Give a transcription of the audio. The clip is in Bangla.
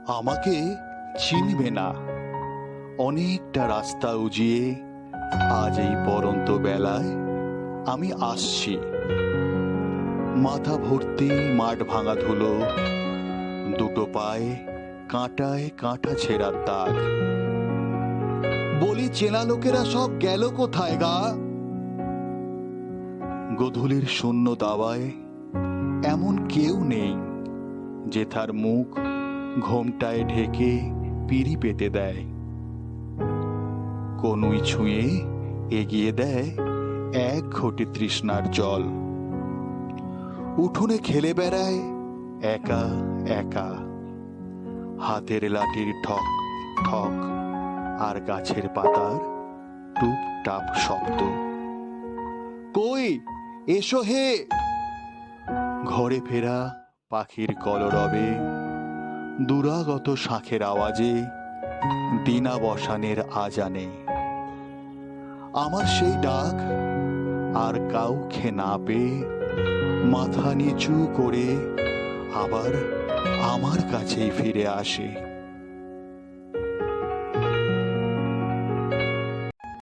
আমাকে চিনবে না। অনেকটা রাস্তা উজিয়ে আজ এই পরন্ত বেলায় আমি আসছি। মাথা ভর্তি মাঠ ভাঙা ধুলো, দুটো পায়ে কাঁটায় কাঁটা ছেঁড়ার দাগ। বলি, চেনা লোকেরা সব গেল কোথায় গা? গোধূলির শূন্য দাওয়ায় এমন কেউ নেই যে তার মুখ ঘোমটায় ঢেকে পিড়ি পেতে দেয়। কনুই ছুঁয়ে এগিয়ে দেয় এক ঘটি তৃষ্ণার জল। উঠোনে খেলে বেড়ায় একা একা, হাতের লাঠির ঠক ঠক আর গাছের পাতার টুপটাপ শব্দ। কই, এসো হে! ঘরে ফেরা পাখির কলরবে, দুরাগত শাঁখের আওয়াজে, দিনাবসানের আজানে আমার সেই ডাক আর কাউকে না পেয়ে মাথা নিচু করে আবার আমার কাছেই ফিরে আসে।